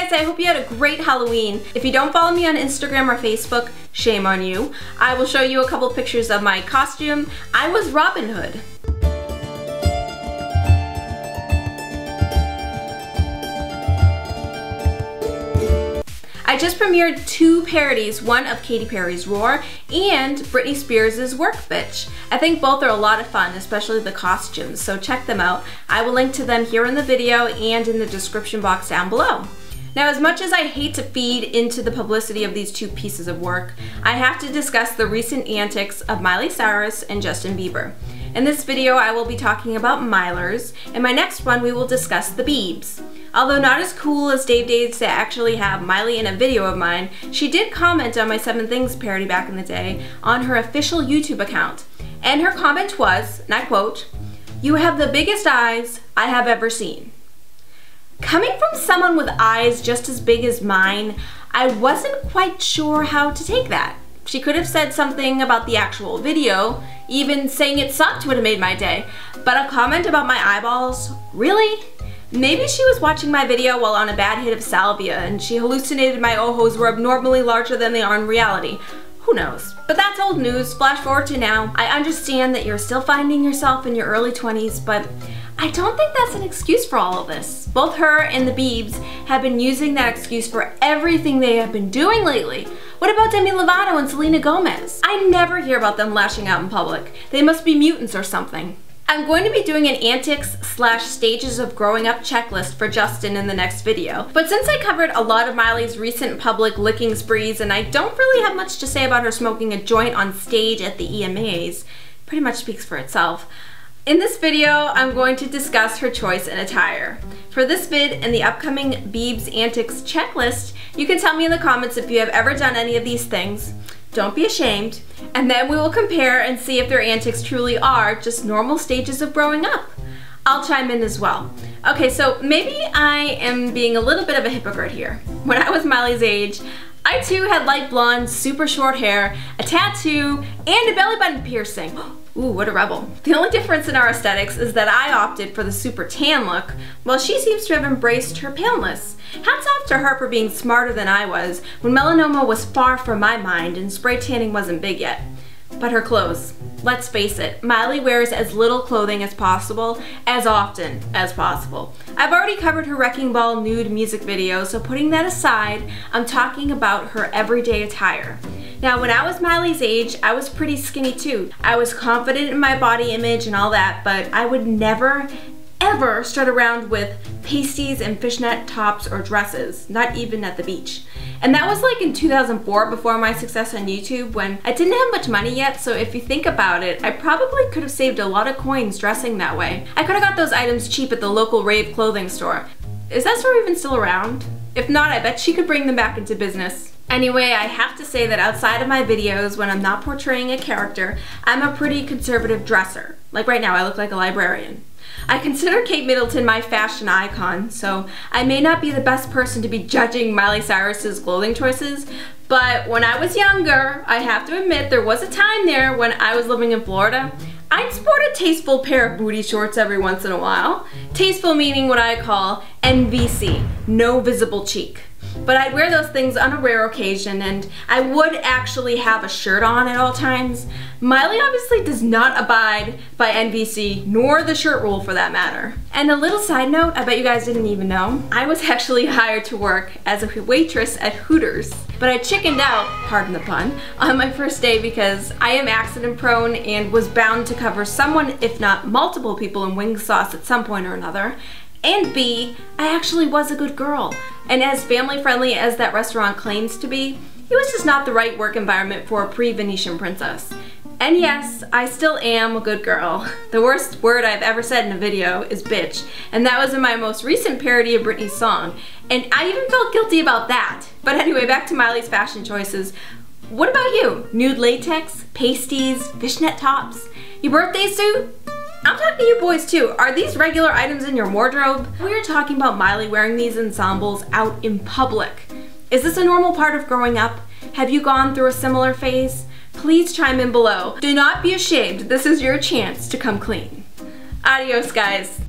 guys, I hope you had a great Halloween. If you don't follow me on Instagram or Facebook, shame on you. I will show you a couple pictures of my costume. I was Robin Hood. I just premiered 2 parodies, one of Katy Perry's Roar and Britney Spears' Work Bitch. I think both are a lot of fun, especially the costumes, so check them out. I will link to them here in the video and in the description box down below. Now, as much as I hate to feed into the publicity of these 2 pieces of work, I have to discuss the recent antics of Miley Cyrus and Justin Bieber. In this video, I will be talking about Milers. In my next one, we will discuss the Biebs. Although not as cool as Dave Days to actually have Miley in a video of mine, she did comment on my 7 Things parody back in the day on her official YouTube account. And her comment was, and I quote, "You have the biggest eyes I have ever seen." Coming from someone with eyes just as big as mine, I wasn't quite sure how to take that. She could have said something about the actual video, even saying it sucked would have made my day, but a comment about my eyeballs? Really? Maybe she was watching my video while on a bad hit of salvia and she hallucinated my ojos were abnormally larger than they are in reality. Who knows? But that's old news. Flash forward to now. I understand that you're still finding yourself in your early 20s, but I don't think that's an excuse for all of this. Both her and the Biebs have been using that excuse for everything they have been doing lately. What about Demi Lovato and Selena Gomez? I never hear about them lashing out in public. They must be mutants or something. I'm going to be doing an antics/stages of growing up checklist for Justin in the next video. But since I covered a lot of Miley's recent public licking sprees and I don't really have much to say about her smoking a joint on stage at the EMAs, pretty much speaks for itself. In this video, I'm going to discuss her choice in attire. For this vid and the upcoming Biebs Antics checklist, you can tell me in the comments if you have ever done any of these things. Don't be ashamed. And then we will compare and see if their antics truly are just normal stages of growing up. I'll chime in as well. Okay, so maybe I am being a little bit of a hypocrite here. When I was Miley's age, I too had light blonde, super short hair, a tattoo, and a belly button piercing. Ooh, what a rebel. The only difference in our aesthetics is that I opted for the super tan look, while she seems to have embraced her paleness. Hats off to her for being smarter than I was when melanoma was far from my mind and spray tanning wasn't big yet. But her clothes. Let's face it, Miley wears as little clothing as possible, as often as possible. I've already covered her Wrecking Ball nude music video, so putting that aside, I'm talking about her everyday attire. Now, when I was Miley's age, I was pretty skinny too. I was confident in my body image and all that, but I would never, ever strut around with pasties and fishnet tops or dresses, not even at the beach. And that was like in 2004, before my success on YouTube, when I didn't have much money yet, so if you think about it, I probably could have saved a lot of coins dressing that way. I could have got those items cheap at the local rave clothing store. Is that store even still around? If not, I bet she could bring them back into business. Anyway, I have to say that outside of my videos, when I'm not portraying a character, I'm a pretty conservative dresser. Like right now, I look like a librarian. I consider Kate Middleton my fashion icon, so I may not be the best person to be judging Miley Cyrus's clothing choices, but when I was younger, I have to admit there was a time there when I was living in Florida, I'd sport a tasteful pair of booty shorts every once in a while. Tasteful meaning what I call NVC, no visible cheek. But I'd wear those things on a rare occasion, and I would actually have a shirt on at all times. Miley obviously does not abide by NVC, nor the shirt rule for that matter. And a little side note, I bet you guys didn't even know, I was actually hired to work as a waitress at Hooters. But I chickened out, pardon the pun, on my first day because I am accident prone and was bound to cover someone, if not multiple people in wing sauce at some point or another. And B, I actually was a good girl. And as family friendly as that restaurant claims to be, it was just not the right work environment for a pre-Venetian princess. And yes, I still am a good girl. The worst word I've ever said in a video is bitch, and that was in my most recent parody of Britney's song. And I even felt guilty about that. But anyway, back to Miley's fashion choices. What about you? Nude latex, pasties, fishnet tops? Your birthday suit? I'm talking to you boys too. Are these regular items in your wardrobe? We are talking about Miley wearing these ensembles out in public. Is this a normal part of growing up? Have you gone through a similar phase? Please chime in below. Do not be ashamed. This is your chance to come clean. Adios, guys.